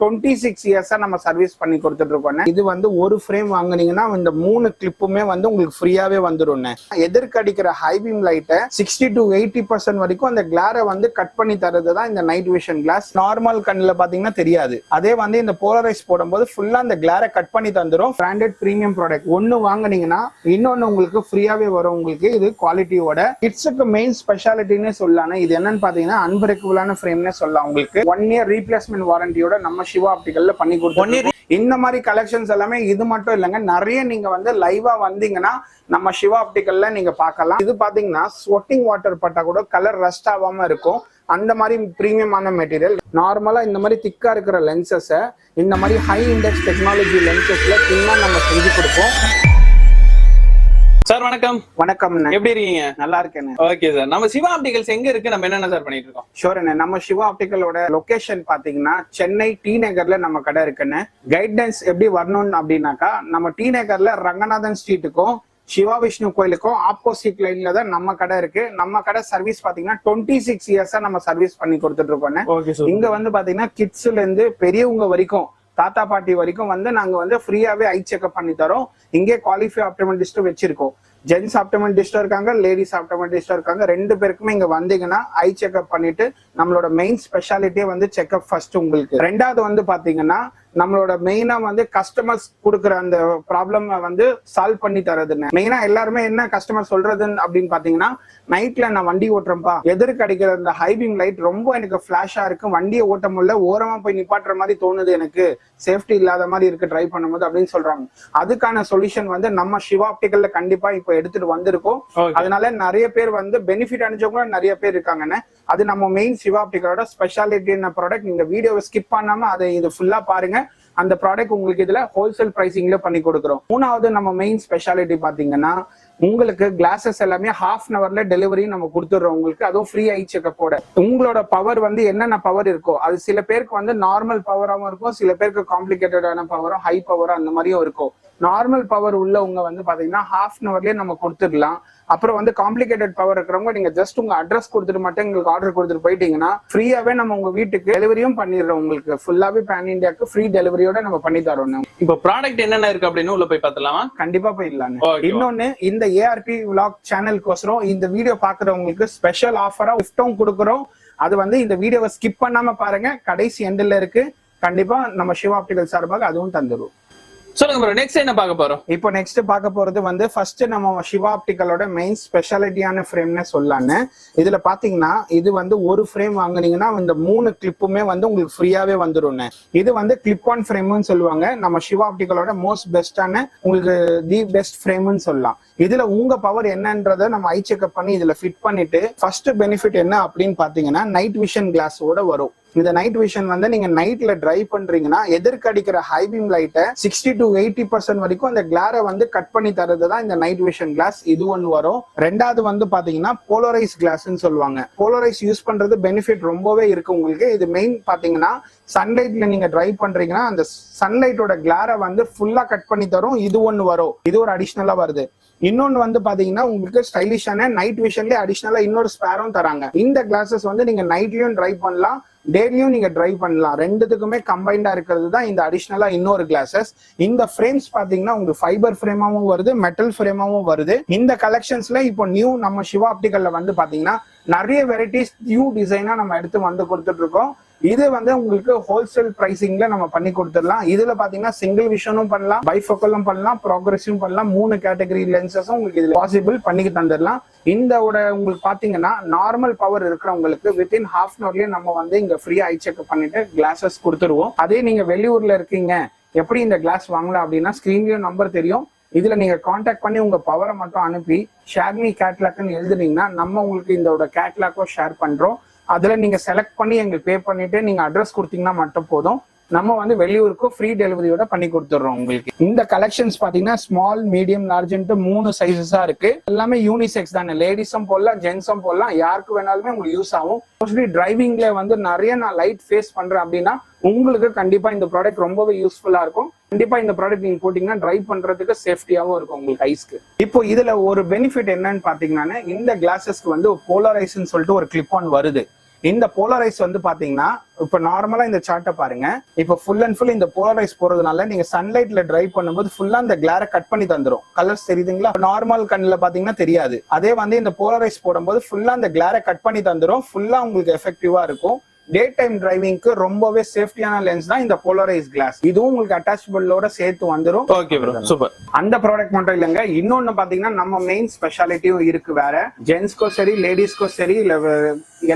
26 இயர்ஸா நம்ம சர்வீஸ் பண்ணி கொடுத்துட்டு இருக்கோம். இது வந்து ஒரு ஃப்ரேம் வாங்குனீங்கன்னா இந்த 3 கிளிப்புமே வந்து உங்களுக்கு ஃப்ரீயாவே வந்துடும். எதிர்க்கு அடிக்கிற ஹை பீம் லைட்டை 60 to 80% வரைக்கும் அந்த கிளாரை வந்து கட் பண்ணி தரதுதான் இந்த நைட் விஷன் கிளாஸ். நார்மல் கண்ணில் பாத்தீங்கன்னா தெரியாது. அதே வந்து இந்த போலரைஸ் போடும்போது ஃபுல்லா அந்த கிளாரை கட் பண்ணி தந்துடும். பிராண்டட் பிரீமியம் ப்ராடக்ட் ஒன்னு வாங்குனீங்கன்னா இன்னொன்னு உங்களுக்கு ஃப்ரீயாவே வரும். உங்களுக்கு இது குவாலிட்டியோட கிட்ஸுக்கு மெயின் ஸ்பெஷாலிட்டின்னு சொல்லலாம். இது என்னன்னு பாத்தீங்கன்னா அன்பிரேக்கபிளான ஃப்ரேம்னே சொல்லலாம். உங்களுக்கு 1 year ரீப்ளேஸ்மெண்ட் வாரண்டியோட நம்ம சிவா ஆப்டிகல்ல பண்ணி கொடுத்தோம். இந்த மாதிரி கலெக்ஷன்ஸ் எல்லாமே இது மட்டும் இல்லைங்க, நிறைய நீங்க வந்து லைவா வந்தீங்கன்னா நம்ம சிவா ஆப்டிகல்ல நீங்க பார்க்கலாம். இது பாத்தீங்கன்னா ஸ்வெட்டிங் வாட்டர் பட்டா கூட கலர் ரஸ்ட் ஆகாம இருக்கும். அந்த மாதிரி பிரீமியமான மெட்டீரியல். நார்மலா இந்த மாதிரி திக்கா இருக்கிற லென்சஸை இந்த மாதிரி ஹை இண்டெக்ஸ் டெக்னாலஜி லென்சஸ்ல தின்னா நம்ம செஞ்சு கொடுப்போம். சார் வணக்கம். வணக்கம், எப்படி இருக்கீங்க? நல்லா இருக்கேன். ஓகே சார், நம்ம சிவா ஆப்டிகல்ஸ் எங்க இருக்கு, நம்ம என்னென்ன சார் பண்ணிட்டு இருக்கோம்? ஷோர், நம்ம சிவா ஆப்டிகலோட லொகேஷன் பாத்தீங்கன்னா சென்னை டி நகர்ல நம்ம கடை இருக்குன்னு. கைடன்ஸ் எப்படி வரணும் அப்படின்னாக்கா, நம்ம டி நகர்ல ரங்கநாதன் ஸ்ட்ரீட்டுக்கும் சிவா விஷ்ணு கோயிலுக்கும் ஆப்போசிட் லைன்ல தான் நம்ம கடை இருக்கு. நம்ம கடை சர்வீஸ் பாத்தீங்கன்னா 26 இயர்ஸா நம்ம சர்வீஸ் பண்ணி கொடுத்துட்டு இருக்கோம். இங்க வந்து பாத்தீங்கன்னா கிட்ஸ்ல இருந்து பெரியவங்க வரைக்கும், தாத்தா பாட்டி வரைக்கும் வந்து நாங்க வந்து ஃப்ரீயாவே ஐ செக்அப் பண்ணி தரோம். இங்கே குவாலிஃபை ஆப்டோமெட்ரிஸ்ட் வச்சிருக்கோம். ஜென்ஸ் ஆப்டோமெட்ரிஸ்ட் இருக்காங்க, லேடிஸ் ஆப்டோமெட்ரிஸ்ட் இருக்காங்க. 2 பேருக்குமே இங்க வந்தீங்கன்னா ஐ செக்அப் பண்ணிட்டு நம்மளோட மெயின் ஸ்பெஷாலிட்டியே வந்து செக்அப் ஃபர்ஸ்ட் உங்களுக்கு. 2வது வந்து பாத்தீங்கன்னா நம்மளோட மெயினா வந்து கஸ்டமர்ஸ் கொடுக்குற அந்த ப்ராப்ளம் வந்து சால்வ் பண்ணி தரதுன்னு. மெயினா எல்லாருமே என்ன கஸ்டமர் சொல்றதுன்னு அப்படின்னு பாத்தீங்கன்னா, நைட்ல நான் வண்டி ஓட்டுறேன்ப்பா, எதிர்க்கு அடிக்கிற அந்த ஹைபீம் லைட் ரொம்ப எனக்கு பிளாஷா இருக்கு, வண்டியை ஓட்ட முடியல, ஓரமா போய் நிப்பாட்டுற மாதிரி தோணுது, எனக்கு சேஃப்டி இல்லாத மாதிரி இருக்கு டிரைவ் பண்ணும்போது அப்படின்னு சொல்றாங்க. அதுக்கான சொல்யூஷன் வந்து நம்ம சிவா ஆப்டிகல்ல கண்டிப்பா இப்ப எடுத்துட்டு வந்திருக்கோம். அதனால நிறைய பேர் வந்து பெனிஃபிட் அடைஞ்சவங்க நிறைய பேர் இருக்காங்கன்னு. அது நம்ம மெயின் சிவா ஆப்டிகலோட ஸ்பெஷாலிட்டியான ப்ராடக்ட். நீங்க வீடியோவை ஸ்கிப் பண்ணாம அதை இது ஃபுல்லா பாருங்க. அந்த ப்ராடக்ட் உங்களுக்கு இதுல ஹோல்சேல் பிரைசிங்ல பண்ணி கொடுக்குறோம். 3வது நம்ம மெயின் ஸ்பெஷாலிட்டி பாத்தீங்கன்னா, உங்களுக்கு கிளாஸஸ் எல்லாமே ½ an hourல டெலிவரி நம்ம கொடுத்துடுறோம் உங்களுக்கு. அதுவும் ஃப்ரீ ஐ செக்கப்போட. உங்களோட பவர் வந்து என்னென்ன பவர் இருக்கோ அது சில பேருக்கு வந்து நார்மல் பவராகவும் இருக்கும், சில பேருக்கு காம்ப்ளிகேட்டடான பவரும் ஹை பவரும் அந்த மாதிரியும் இருக்கும். நார்மல் பவர் உள்ளவங்க வந்து பாத்தீங்கன்னா ½ an hourலயே நம்ம கொடுத்துடலாம். அப்புறம் வந்து காம்ப்ளிகேட்டட் பவர் இருக்கிறவங்க நீங்க ஜஸ்ட் உங்க அட்ரஸ் கொடுத்துட்டு மட்டும் எங்களுக்கு ஆர்டர் கொடுத்துட்டு போயிட்டீங்கன்னா ஃப்ரீயாவே நம்ம உங்க வீட்டுக்கு டெலிவரியும் பண்ணிடுறோம். உங்களுக்கு ஃபுல்லாவே பேன் இந்தியாவுக்கு ஃப்ரீ டெலிவரியோட நம்ம பண்ணி தரோம். இப்போ ப்ராடக்ட் என்னென்ன இருக்கு அப்படின்னு உள்ள போய் பார்த்தலாமா? கண்டிப்பா போயிடலாம். இன்னொன்னு, இந்த ஏஆர்பி விலாக் சேனலுக்கோசரம் இந்த வீடியோ பாக்குறவங்களுக்கு ஸ்பெஷல் ஆஃபரா கிஃப்டும் கொடுக்குறோம். அது வந்து இந்த வீடியோவை ஸ்கிப் பண்ணாம பாருங்க, கடைசி எண்டில் இருக்கு. கண்டிப்பா நம்ம சிவா ஆப்டிகல் சார்பாக அதுவும் தந்துடும். சொல்லுங்க ப்ரோ, நெக்ஸ்ட் என்ன பார்க்க போறோம்? இப்போ நெக்ஸ்ட் பார்க்க போறது வந்து ஃபர்ஸ்ட் நம்ம சிவா ஆப்டிகலோட மெயின் ஸ்பெஷாலிட்டியான ஃப்ரேம்னு சொல்லலான்னு. இதுல பாத்தீங்கன்னா இது வந்து ஒரு ஃப்ரேம் வாங்குனீங்கன்னா இந்த 3 கிளிப்புமே வந்து உங்களுக்கு ஃப்ரீயாவே வந்துடும். இது வந்து கிளிப் ஆன் ஃப்ரேம்னு சொல்லுவாங்க. நம்ம சிவா ஆப்டிகலோட மோஸ்ட் பெஸ்டான உங்களுக்கு தி பெஸ்ட் ஃப்ரேம்னு சொல்லலாம். இதுல உங்க பவர் என்னன்றதை நம்ம ஐ செக்அப் பண்ணி இதுல ஃபிட் பண்ணிட்டு ஃபர்ஸ்ட் பெனிஃபிட் என்ன அப்படின்னு பாத்தீங்கன்னா, நைட் விஷன் கிளாஸோட வரும். இந்த நைட் விஷன் வந்து நீங்க நைட்ல டிரைவ் பண்றீங்கன்னா எதிர்க்கு அடிக்கிற ஹை பீம் லைட்டை 60 to 80% வரைக்கும் அந்த கிளாரை வந்து கட் பண்ணி தரதுதான் இந்த நைட் விஷன் கிளாஸ். இது ஒன்று வரும். 2வது வந்து பாத்தீங்கன்னா போலரைஸ் கிளாஸ்ன்னு சொல்லுவாங்க. போலரைஸ் யூஸ் பண்றது பெனிஃபிட் ரொம்பவே இருக்கு உங்களுக்கு. இது மெயின் பாத்தீங்கன்னா சன்லைட்ல நீங்க டிரைவ் பண்றீங்கன்னா அந்த சன்லைட்டோட கிளாரை வந்து ஃபுல்லா கட் பண்ணி தரும். இது ஒன்று வரும். இது ஒரு அடிஷனலா வருது. இன்னொன்னு வந்து பாத்தீங்கன்னா உங்களுக்கு ஸ்டைலிஷான நைட் விஷன்ல அடிஷனலா இன்னொரு ஸ்பேரும் தராங்க. இந்த கிளாஸஸ் வந்து நீங்க நைட்லயும் டிரைவ் பண்ணலாம், டேலியும் நீங்க டிரைவ் பண்ணலாம். 2த்துக்குமே கம்பைண்டா இருக்கிறது தான் இந்த அடிஷனலா இன்னொரு கிளாஸஸ். இந்த ஃப்ரேம்ஸ் பாத்தீங்கன்னா உங்களுக்கு ஃபைபர் ஃப்ரேமாவும் வருது, மெட்டல் ஃப்ரேமாவும் வருது. இந்த கலெக்ஷன்ஸ்ல இப்போ நியூ நம்ம சிவா ஆப்டிகல்ல வந்து பாத்தீங்கன்னா நிறைய வெரைட்டிஸ் நியூ டிசைனா நம்ம எடுத்து வந்து கொடுத்துட்டு இருக்கோம். இது வந்து உங்களுக்கு ஹோல்சேல் பிரைசிங்ல நம்ம பண்ணி கொடுத்துடலாம். இதுல பாத்தீங்கன்னா சிங்கிள் விஷனும் பண்ணலாம், பைஃபோக்கலும் பண்ணலாம், ப்ராக்ரஸிவும் பண்ணலாம். 3 கேட்டகரி லென்சஸும் உங்களுக்கு இதுல பாசிபிள் பண்ணி தந்துடலாம். இந்த உங்களுக்கு பாத்தீங்கன்னா நார்மல் பவர் இருக்கிறவங்களுக்கு வித்தின் ½ an hourலயே நம்ம வந்து இங்க ஃப்ரீயா ஐ செக் பண்ணிட்டு கிளாஸஸ் கொடுத்துருவோம். அதே நீங்க வெளியூர்ல இருக்கீங்க, எப்படி இந்த கிளாஸ் வாங்கலாம் அப்படின்னா ஸ்கிரீன்லயும் நம்பர் தெரியும். இதுல நீங்க கான்டாக்ட் பண்ணி உங்க பவரை மட்டும் அனுப்பி ஷேர்மி கேட்லாக்னு எழுதுனீங்கன்னா நம்ம உங்களுக்கு இந்த கேட்லாக்கோ ஷேர் பண்றோம். அதுல நீங்க செலக்ட் பண்ணி எங்களுக்கு பே பண்ணிட்டு நீங்க அட்ரஸ் கொடுத்தீங்கன்னா மட்டும் போதும். நம்ம வந்து வெளியூருக்கு ஃப்ரீ டெலிவரியோட பண்ணி கொடுத்துடுறோம் உங்களுக்கு. இந்த கலெக்ஷன்ஸ் பாத்தீங்கன்னா ஸ்மால், மீடியம், லார்ஜ்ன்ட்டு 3 சைஸஸா இருக்கு. எல்லாமே யூனிசெக்ஸ் தானே, லேடிஸும் போடலாம், ஜென்ஸும் போடலாம், யாருக்கு வேணாலுமே உங்களுக்கு யூஸ் ஆகும். மோஸ்ட்லி டிரைவிங்ல வந்து நிறைய நான் லைட் ஃபேஸ் பண்றேன் அப்படின்னா உங்களுக்கு கண்டிப்பா இந்த ப்ராடக்ட் ரொம்பவே யூஸ்ஃபுல்லா இருக்கும். கண்டிப்பா இந்த ப்ராடக்ட் நீங்க போட்டீங்கன்னா டிரைவ் பண்றதுக்கு சேஃப்டியாவும் இருக்கும் உங்களுக்கு ஐஸ்க்கு. இப்போ இதுல ஒரு பெனிஃபிட் என்னன்னு பாத்தீங்கன்னா, இந்த கிளாஸஸ்க்கு வந்து போலரைஸ்ன்னு சொல்லிட்டு ஒரு கிளிப் ஆன் வருது. இந்த போலரைஸ் வந்து பாத்தீங்கன்னா இப்ப நார்மலா இந்த சார்ட்டை பாருங்க. இப்ப ஃபுல் அண்ட் ஃபுல் இந்த போலரைஸ் போறதுனால நீங்க சன்லைட்ல டிரைவ் பண்ணும்போது ஃபுல்லா இந்த கிளாரை கட் பண்ணி தந்துரும். கலர்ஸ் தெரியுதுங்களா? நார்மல் கண்ணுல பாத்தீங்கன்னா தெரியாது. அதே வந்து இந்த போலரைஸ் போடும்போது ஃபுல்லா இந்த கிளாரை கட் பண்ணி தந்துரும். ஃபுல்லா உங்களுக்கு எஃபெக்டிவா இருக்கும். டே டைம் டிரைவிங்க்கு ரொம்பவே சேஃப்டியான லென்ஸ் தான் இந்த போலரைஸ் கிளாஸ். இதுவும் உங்களுக்கு அட்டாச்சபிளோட சேர்த்து வந்துரும். Okay bro, super. அந்த ப்ராடக்ட் மட்டும் இல்லைங்க, இன்னொன்னு பாத்தீங்கன்னா நம்ம மெயின் ஸ்பெஷாலிட்டியும் இருக்கு வேற. ஜென்ஸ்க்கும் சரி லேடிஸ்க்கும் சரி இல்ல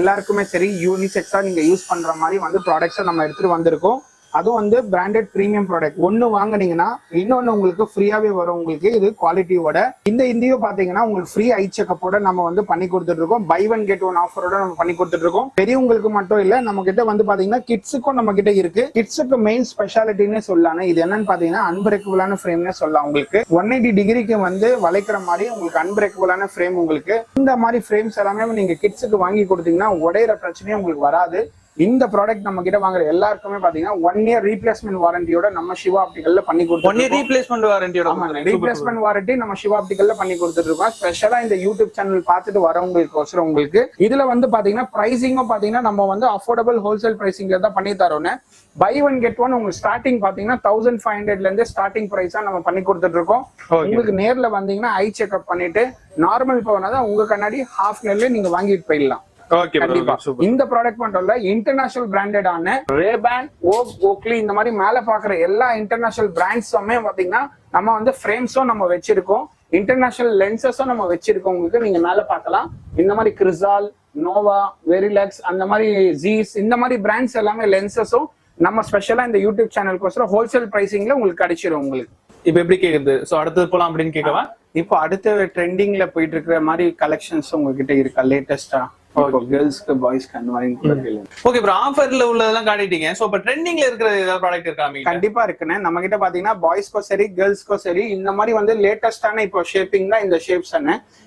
எல்லாருக்குமே சரி யூனிசெக்ஸா நீங்க யூஸ் பண்ற மாதிரி வந்து ப்ராடக்ட்ஸை நம்ம எடுத்துட்டு வந்திருக்கோம். அதுவும் வந்து பிராண்டட் பிரீமியம் ப்ராடக்ட். ஒன்னு வாங்குனீங்கன்னா இன்னொன்னு உங்களுக்கு ஃப்ரீயாவே வரும். உங்களுக்கு இது குவாலிட்டியோட. இந்த இந்தியோ பாத்தீங்கன்னா உங்களுக்கு ஃப்ரீ ஐ செக்கப்போட நம்ம வந்து பண்ணி கொடுத்துட்டு இருக்கோம். பை ஒன் கெட் ஒன் ஆஃபரோட நம்ம பண்ணி கொடுத்துட்டு இருக்கோம். பெரியவங்களுக்கு மட்டும் இல்ல, நம்ம கிட்ட வந்து பாத்தீங்கன்னா கிட்ஸுக்கும் நம்ம கிட்ட இருக்கு. கிட்ஸுக்கு மெயின் ஸ்பெஷாலிட்டின்னு சொல்லலாம். இது என்னன்னு பாத்தீங்கன்னா அன்பிரேக்கபிளான ஃப்ரேம்னு சொல்லலாம். உங்களுக்கு 180 டிகிரிக்கு வந்து வளைக்கிற மாதிரி உங்களுக்கு அன்பிரேக்கபிளான ஃப்ரேம். உங்களுக்கு இந்த மாதிரி ஃப்ரேம்ஸ் எல்லாமே நீங்க கிட்ஸுக்கு வாங்கி கொடுத்தீங்கன்னா உடையிற பிரச்சனையும் உங்களுக்கு வராது. இந்த ப்ராடக்ட் நம்ம கிட்ட வாங்குற எல்லாருக்குமே பாத்தீங்கன்னா 1 year ரீப்ளேஸ்மெண்ட் வாரண்டியோட நம்ம சிவா ஆப்டிகல்ல பண்ணி கொடுத்துருக்கோம். 1 year ரீப்ளேஸ்மெண்ட் வாரண்டியோட. ஆமா, ரீப்ளேஸ்மெண்ட் வாரண்டி நம்ம சிவா ஆப்டிகல்ல பண்ணி கொடுத்துட்டு இருக்கோம். ஸ்பெஷலா இந்த யூடியூப் சேனல் பார்த்துட்டு வரவங்களுக்கு உங்களுக்கு இதுல வந்து பாத்தீங்கன்னா பிரைசிங்கும் பாத்தீங்கன்னா நம்ம வந்து அஃபோர்டபிள் ஹோல்சேல் பிரைசிங்ல தான் பண்ணி தரோம். பை ஒன் கெட் ஒன் உங்களுக்கு ஸ்டார்டிங் பாத்தீங்கன்னா 1500ல இருந்து ஸ்டார்டிங் பிரைஸா நம்ம பண்ணி கொடுத்துட்டு இருக்கோம். உங்களுக்கு நேர்ல வந்தீங்கன்னா ஐ செக்அப் பண்ணிட்டு நார்மல் போனாதான் உங்க கண்ணாடி ஹாஃப் நேர்ல நீங்க வாங்கிட்டு போயிடலாம். இந்த ப்ராடக்ட் மட்டும் இல்ல, இன்டர்நேஷனல் பிராண்டடான ரேபான், ஓக்லி இந்த மாதிரி மேல பாக்குற எல்லா இன்டர்நேஷனல் பிராண்ட்ஸுமே பாத்தீங்கன்னா நம்ம வந்து ஃப்ரேம்ஸும் நம்ம வச்சிருக்கோம். இன்டர்நேஷனல் லென்சஸும் நம்ம வச்சிருக்கோம். உங்களுக்கு நீங்க மேல பாக்கலாம். இந்த மாதிரி கிரிசால், நோவா, வெரிலக்ஸ் அந்த மாதிரி ஜீஸ் இந்த மாதிரி பிராண்ட்ஸ் எல்லாமே லென்சஸும் நம்ம ஸ்பெஷலா இந்த யூடியூப் சேனலுக்கு ஹோல்சேல் பிரைசிங்ல உங்களுக்கு கிடைச்சிடும். உங்களுக்கு இப்ப எப்படி கேக்குது? சோ அடுத்து போலாம் அப்படின்னு கேட்கவா? இப்போ அடுத்த ட்ரெண்டிங்ல போயிட்டு இருக்கிற மாதிரி கலெக்ஷன்ஸ் உங்ககிட்ட இருக்கா லேட்டஸ்டா? கேர்ள்ஸ்க்கு பாய்ஸ்க்கு அந்த மாதிரி. ஓகே ப்ரோ, ஆஃபர்ல உள்ளதெல்லாம் காட்டிட்டீங்க. சோ இப்ப ட்ரெண்டிங்ல இருக்கிற ஏதாவது ப்ராடக்ட் இருக்கா? கண்டிப்பா இருக்குன்னு. நம்ம கிட்ட பாத்தீங்கன்னா பாய்ஸ்க்கும் சரி கேர்ள்ஸ்க்கும் சரி இந்த மாதிரி வந்து லேட்டஸ்டான இப்போ ஷேப்பிங் தான் இந்த ஷேப்ஸ்.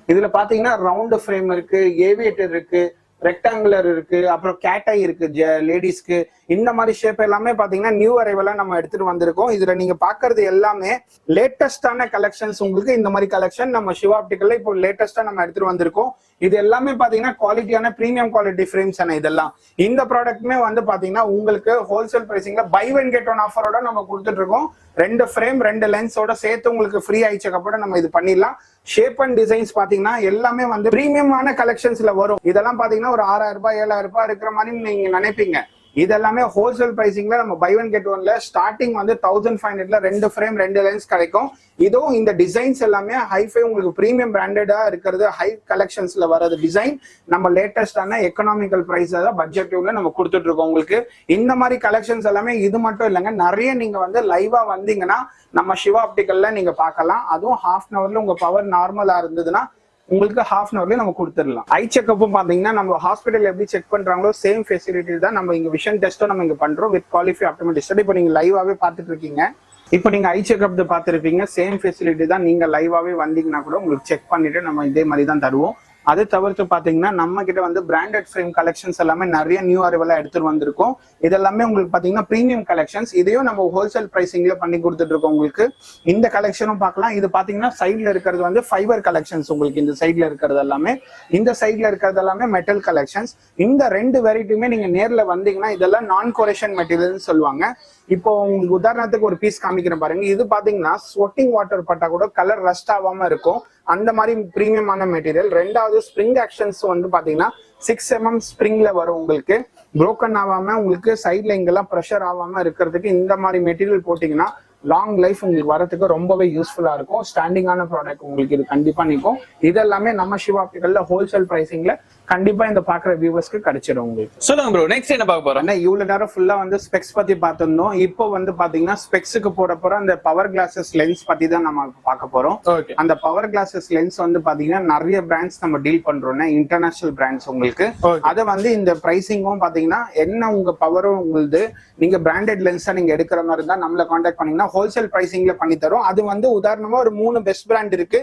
இதுல பாத்தீங்கன்னா ரவுண்ட் ஃப்ரேம் இருக்கு, ஏவியேட்டர் இருக்கு, ரெக்டாங்குலர் இருக்கு, அப்புறம் கேட்டை இருக்கு லேடிஸ்க்கு. இந்த மாதிரி ஷேப் எல்லாமே பாத்தீங்கன்னா நியூ அரைவலா நம்ம எடுத்துட்டு வந்திருக்கோம். இதுல நீங்க பாக்குறது எல்லாமே லேட்டஸ்டான கலெக்ஷன்ஸ். உங்களுக்கு இந்த மாதிரி கலெக்ஷன் நம்ம சிவா ஆப்டிகல்ல இப்போ லேட்டஸ்டா நம்ம எடுத்துட்டு வந்திருக்கோம். இது எல்லாமே பாத்தீங்கன்னா குவாலிட்டியான பிரீமியம் குவாலிட்டி ஃப்ரேம்ஸ். இதெல்லாம் இந்த ப்ராடக்ட்மே வந்து பாத்தீங்கன்னா உங்களுக்கு ஹோல்சேல் பிரைசிங்ல பை ஒன் கெட் ஒன் ஆஃபரோட நம்ம கொடுத்துட்டு இருக்கோம். 2 ஃப்ரேம் 2 லென்ஸோட சேர்த்து உங்களுக்கு ஃப்ரீ ஐ செக்கப்போட நம்ம இது பண்ணிடலாம். ஷேப் அண்ட் டிசைன்ஸ் பாத்தீங்கன்னா எல்லாமே வந்து பிரீமியமான கலெக்ஷன்ஸ்ல வரும். இதெல்லாம் பாத்தீங்கன்னா ஒரு 6000 ரூபாய் 7000 ரூபாய் இருக்கிற மாதிரி நீங்க நினைப்பீங்க. இதெல்லாமே ஹோல்சேல் பிரைசிங்ல நம்ம பை ஒன் கெட் ஒன்ல ஸ்டார்டிங் வந்து 1500ல 2 ஃப்ரேம் 2 லென்ஸ் கிடைக்கும். இதுவும் இந்த டிசைன்ஸ் எல்லாமே ஹைஃபை உங்களுக்கு பிரீமியம் பிராண்டடா இருக்கிறது. ஹை கலெக்ஷன்ஸ்ல வர்றது டிசைன் நம்ம லேட்டஸ்டான எக்கனாமிக்கல் பிரைஸ் தான் பட்ஜெட்ல நம்ம கொடுத்துட்டு இருக்கோம். உங்களுக்கு இந்த மாதிரி கலெக்ஷன்ஸ் எல்லாமே இது மட்டும் இல்லைங்க, நிறைய நீங்க வந்து லைவா வந்தீங்கன்னா நம்ம சிவா ஆப்டிகல்ல நீங்க பார்க்கலாம். அதுவும் ஹாஃப் அன் அவர்ல உங்க பவர் நார்மலா இருந்ததுன்னா உங்களுக்கு ஹாஃப் அன் அவர்ல நம்ம கொடுத்துடலாம். ஐ செக்அப்பும் பாத்தீங்கன்னா நம்ம ஹாஸ்பிட்டல் எப்படி செக் பண்றாங்களோ சேம் ஃபெசிலிட்டி தான் நம்ம இங்க விஷன் டெஸ்ட்டும் நம்ம இங்க பண்றோம் வித் குவாலிஃபை ஆப்டோமெட்ரிஸ்ட். இப்போ நீங்க லைவாவே பாத்துட்டு இருக்கீங்க. இப்போ நீங்க ஐ செக்அப் பார்த்துருப்பீங்க. சேம் ஃபெசிலிட்டி தான். நீங்க லைவாவே வந்தீங்கன்னா கூட உங்களுக்கு செக் பண்ணிட்டு நம்ம இதே மாதிரி தான் தருவோம். அதை தவிர்த்து பாத்தீங்கன்னா நம்ம கிட்ட வந்து பிராண்டட் ஃப்ரேம் கலெக்ஷன்ஸ் எல்லாமே நிறைய நியூ அரைவலா எடுத்துட்டு வந்திருக்கோம். இதெல்லாமே உங்களுக்கு பாத்தீங்கன்னா பிரீமியம் கலெக்ஷன்ஸ். இதையும் நம்ம ஹோல்சேல் பிரைசிங்ல பண்ணி கொடுத்துட்டு இருக்கோம். உங்களுக்கு இந்த கலெக்ஷனும் பார்க்கலாம். இது பாத்தீங்கன்னா சைட்ல இருக்கிறது வந்து ஃபைபர் கலெக்ஷன்ஸ். உங்களுக்கு இந்த சைட்ல இருக்கிறது எல்லாமே, இந்த சைட்ல இருக்கிறது எல்லாமே மெட்டல் கலெக்ஷன்ஸ். இந்த 2 வெரைட்டியுமே நீங்க நேர்ல வந்தீங்கன்னா இதெல்லாம் நான் கோரேஷன் மெட்டீரியல் சொல்லுவாங்க. இப்போ உங்களுக்கு உதாரணத்துக்கு ஒரு பீஸ் காமிக்கிறேன் பாருங்க. இது பாத்தீங்கன்னா ஸ்வெட்டிங் வாட்டர் பட்டா கூட கலர் ரஸ்ட் ஆகாம இருக்கும். அந்த மாதிரி பிரீமியமான மெட்டீரியல். ரெண்டாவது ஸ்ப்ரிங் ஆக்ஷன்ஸ் வந்து பாத்தீங்கன்னா 6 mm ஸ்ப்ரிங்ல வரும். உங்களுக்கு புரோக்கன் ஆகாம உங்களுக்கு சைட்ல இங்கெல்லாம் ப்ரெஷர் ஆகாம இருக்கிறதுக்கு இந்த மாதிரி மெட்டீரியல் போட்டீங்கன்னா லாங் லைஃப் உங்களுக்கு வரதுக்கு ரொம்பவே யூஸ்ஃபுல்லா இருக்கும். ஸ்டாண்டிங்கான ப்ராடக்ட் உங்களுக்கு இது கண்டிப்பா நிற்கும். இதெல்லாமே நம்ம சிவா ஆப்டிகல்ல ஹோல்சேல் பிரைசிங்ல கண்டிப்பா இந்த பாக்குற வியூவர்ஸ்க்கு கிடைச்சிடும். உங்களுக்கு சொல்லுங்க ப்ரோ, நெக்ஸ்ட் என்ன பார்க்க போறோம்? இவ்வளவு நேரம் ஃபுல்லா வந்து ஸ்பெக்ஸ் பத்தி பார்த்திருந்தோம். இப்போ வந்து பாத்தீங்கன்னா ஸ்பெக்ஸுக்கு போட போற அந்த பவர் கிளாஸஸ் லென்ஸ் பத்தி தான் நம்ம பார்க்க போறோம். அந்த பவர் கிளாஸஸ் லென்ஸ் வந்து பாத்தீங்கன்னா நிறைய பிராண்ட்ஸ் நம்ம டீல் பண்றோம், இன்டர்நேஷனல் பிராண்ட்ஸ். உங்களுக்கு அதை வந்து இந்த பிரைசிங்கும் பாத்தீங்கன்னா என்ன உங்க பவரும் உங்களுக்கு நீங்க பிராண்டட் லென்ஸா நீங்க எடுக்கிற மாதிரி இருந்தா நம்மள கான்டாக்ட் பண்ணீங்கன்னா ஹோல்சேல் பிரைசிங்ல பண்ணி தரும். அது வந்து உதாரணமா ஒரு 3 பெஸ்ட் பிராண்ட் இருக்கு,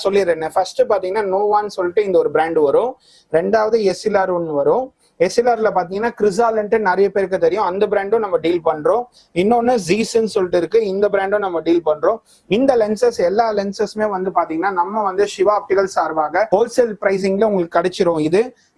சொல்லிடுறேன். ஃபர்ஸ்ட் பாத்தீங்கன்னா நோவான்னு சொல்லிட்டு இந்த ஒரு பிராண்ட் வரும். ரெண்டாவது எஸ்எல்ஆர் ஒன்னு வரும். எஸ்எல்ஆர்ல பாத்தீங்கன்னா கிரிசாலன்ட்டு நிறைய பேருக்கு தெரியும், அந்த பிராண்டும் நம்ம டீல் பண்றோம். இன்னொன்னு ஜீஸ்ன்னு சொல்லிட்டு இருக்கு, இந்த பிராண்டும் நம்ம டீல் பண்றோம். இந்த லென்சஸ் எல்லா லென்சஸ்மே வந்து பாத்தீங்கன்னா நம்ம வந்து சிவா ஆப்டிகல் சார்பாக ஹோல்சேல் பிரைசிங்ல உங்களுக்கு கிடைச்சிரும்.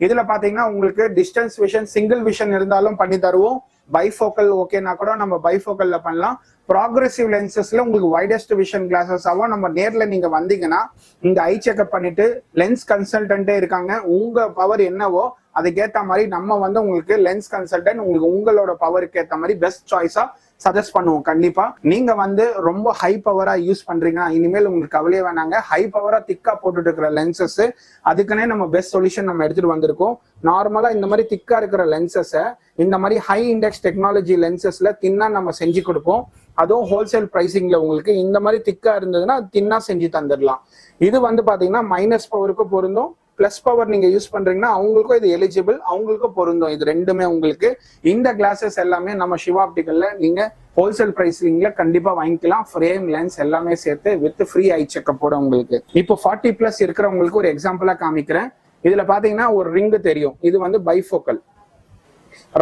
இதுல பாத்தீங்கன்னா உங்களுக்கு டிஸ்டன்ஸ் விஷன், சிங்கிள் விஷன் இருந்தாலும் பண்ணி தருவோம். பைஃபோக்கல் ஓகேனா கூட நம்ம பைஃபோக்கல்ல பண்ணலாம். ப்ராக்ரெசிவ் லென்சஸ்ல உங்களுக்கு வைடஸ்ட் விஷன் கிளாஸஸ் ஆகும். நம்ம நேர்ல நீங்க வந்தீங்கன்னா இந்த ஐ செக்அப் பண்ணிட்டு லென்ஸ் கன்சல்டன்ட்டே இருக்காங்க. உங்க பவர் என்னவோ அதுக்கேற்ற மாதிரி நம்ம வந்து உங்களுக்கு லென்ஸ் கன்சல்டன்ட் உங்களுக்கு உங்களோட பவருக்கு ஏற்ற மாதிரி பெஸ்ட் சாய்ஸா சஜஸ்ட் பண்ணுவோம். கண்டிப்பா நீங்க வந்து ரொம்ப ஹை பவரா யூஸ் பண்றீங்க, இனிமேல் உங்களுக்கு கவலையே வேணாங்க. ஹை பவரா திக்கா போட்டுட்டு இருக்கிற லென்சஸ் அதுக்குன்னே நம்ம பெஸ்ட் சொல்யூஷன் நம்ம எடுத்துட்டு வந்திருக்கோம். நார்மலா இந்த மாதிரி திக்கா இருக்கிற லென்சஸை இந்த மாதிரி ஹை இண்டெக்ஸ் டெக்னாலஜி லென்சஸ்ல தின்னா நம்ம செஞ்சு கொடுப்போம். அதுவும் ஹோல்சேல் பிரைசிங்ல உங்களுக்கு இந்த மாதிரி திக்கா இருந்ததுன்னா தின்னா செஞ்சு தந்துடலாம். இது வந்து பாத்தீங்கன்னா மைனஸ் பவருக்கு பொருந்தும், பிளஸ் பவர் நீங்க யூஸ் பண்றீங்கன்னா அவங்களுக்கும் இது எலிஜிபிள், அவங்களுக்கும் பொருந்தும். இது ரெண்டுமே உங்களுக்கு. இந்த கிளாஸஸ் எல்லாமே நம்ம சிவா ஆப்டிகல்ல நீங்க ஹோல்சேல் பிரைசிங்ல கண்டிப்பா வாங்கிக்கலாம். ஃப்ரேம், லென்ஸ் எல்லாமே சேர்த்து வித் ஃப்ரீ ஐ செக்அப்போட உங்களுக்கு. இப்போ 40+ இருக்கிறவங்களுக்கு ஒரு எக்ஸாம்பிளா காமிக்கிறேன். இதுல பாத்தீங்கன்னா ஒரு ரிங்கு தெரியும், இது வந்து பைஃபோக்கல்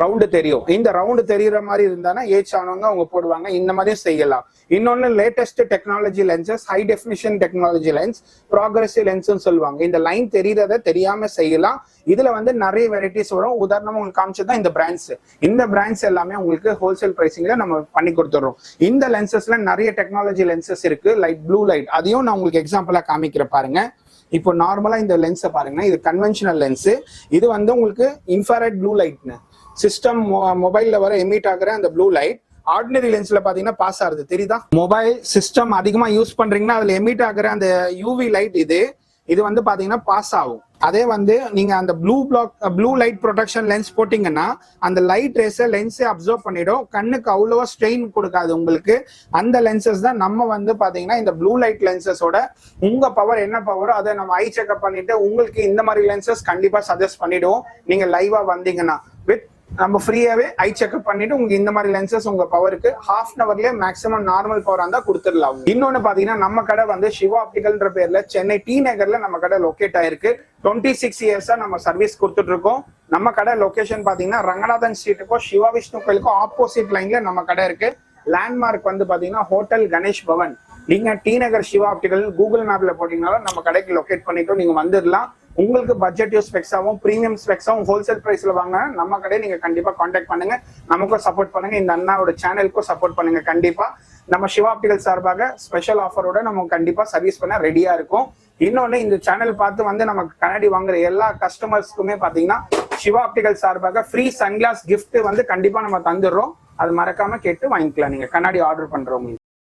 ரவுண்டு தெரியும். இந்த ரவுண்டு தெரியற மாதிரி இருந்தானா ஏஜ் ஆனவங்க அவங்க போடுவாங்க. இந்த மாதிரியும் செய்யலாம். இன்னொன்னு latest technology lenses, high definition technology lens, progressive லென்ஸ்னு சொல்லுவாங்க. இந்த லைன் தெரியறத தெரியாம செய்யலாம். இதுல வந்து நிறைய வெரைட்டிஸ் வரும். உதாரணமா உங்களுக்கு காமிச்சதுதான் இந்த பிராண்ட்ஸ். இந்த பிராண்ட்ஸ் எல்லாமே உங்களுக்கு ஹோல்சேல் பிரைசிங்ல நம்ம பண்ணி கொடுத்துறோம். இந்த லென்சஸ்ல நிறைய டெக்னாலஜி லென்சஸ் இருக்கு, லைட் ப்ளூ லைட். அதையும் நான் உங்களுக்கு எக்ஸாம்பிளா காமிக்கிறேன் பாருங்க. இப்போ நார்மலா இந்த லென்ஸை பாருங்க, இது கன்வென்ஷனல் லென்ஸ். இது வந்து உங்களுக்கு இன்ஃப்ராரெட் ப்ளூ லைட்னு சிஸ்டம் மொபைல்ல வர எமிட் ஆகுற அந்த ப்ளூ லைட் ஆர்டினரி லென்ஸ்ல பாத்தீங்கன்னா பாஸ் ஆகுது, தெரியுதா? மொபைல் சிஸ்டம் அதிகமா யூஸ் பண்றீங்கன்னா அதுல எமிட் ஆகுற அந்த யூவி லைட் இது வந்து பாத்தீங்கன்னா பாஸ் ஆகும். அதே வந்து நீங்க அந்த ப்ளூ லைட் ப்ரொடெக்ஷன் லென்ஸ் போட்டீங்கன்னா அந்த லைட் ரேஸை லென்ஸே அப்சர்வ் பண்ணிடும், கண்ணுக்கு அவ்வளவா ஸ்ட்ரெயின் கொடுக்காது உங்களுக்கு. அந்த லென்சஸ் தான் நம்ம வந்து பாத்தீங்கன்னா இந்த ப்ளூ லைட் லென்சஸோட உங்க பவர் என்ன பவரோ அதை நம்ம ஐ செக்அப் பண்ணிட்டு உங்களுக்கு இந்த மாதிரி லென்சஸ் கண்டிப்பா சஜஸ்ட் பண்ணிடுவோம். நீங்க லைவா வந்தீங்கன்னா வித் நம்ம ஃப்ரீயாவே ஐ செக்அப் பண்ணிட்டு உங்களுக்கு இந்த மாதிரி லென்சஸ் உங்க பவருக்கு ஹாஃப் அன் அவர்லயே மேக்ஸிமம் நார்மல் பவர் இருந்தா கொடுத்துடலாம். இன்னொன்னு பாத்தீங்கன்னா நம்ம கடை வந்து சிவா ஆப்டிகல்ன்ற பேர்ல சென்னை டி நகர்ல நம்ம கடை லொகேட் ஆயிருக்கு. 26 இயர்ஸா நம்ம சர்வீஸ் கொடுத்துட்டு இருக்கோம். நம்ம கடை லொகேஷன் பாத்தீங்கன்னா ரங்கநாதன் ஸ்ட்ரீட்டுக்கும் சிவா விஷ்ணு கோயிலுக்கும் ஆப்போசிட் லைன்ல நம்ம கடை இருக்கு. லேண்ட்மார்க் வந்து பாத்தீங்கன்னா ஹோட்டல் கணேஷ் பவன். நீங்க டி நகர் சிவா ஆப்டிகல் கூகுள் மேப்ல போட்டீங்கனாலும் நம்ம கடைக்கு லொகேட் பண்ணிட்டு நீங்க வந்துடலாம். உங்களுக்கு பட்ஜெட் ஸ்பெக்ஸாவும் பிரீமியம் ஸ்பெக்ஸாவும் ஹோல்சேல் பிரைஸ்ல வாங்க நம்ம கடையை நீங்க கண்டிப்பா கான்டாக்ட் பண்ணுங்க. நமக்கும் சப்போர்ட் பண்ணுங்க, இந்த அண்ணாவோட சேனலுக்கும் சப்போர்ட் பண்ணுங்க. கண்டிப்பா நம்ம சிவா ஆப்டிகல் சார்பாக ஸ்பெஷல் ஆஃபரோட நம்ம கண்டிப்பா சர்வீஸ் பண்ண ரெடியா இருக்கும். இன்னொன்னு இந்த சேனல் பார்த்து வந்து நமக்கு கண்ணாடி வாங்குற எல்லா கஸ்டமர்ஸ்க்குமே பாத்தீங்கன்னா சிவா ஆப்டிகல் சார்பாக ஃப்ரீ சன்கிளாஸ் கிஃப்ட் வந்து கண்டிப்பா நம்ம தந்துடுறோம். அது மறக்காம கேட்டு வாங்கிக்கலாம் நீங்க கண்ணாடி ஆர்டர் பண்றவங்க.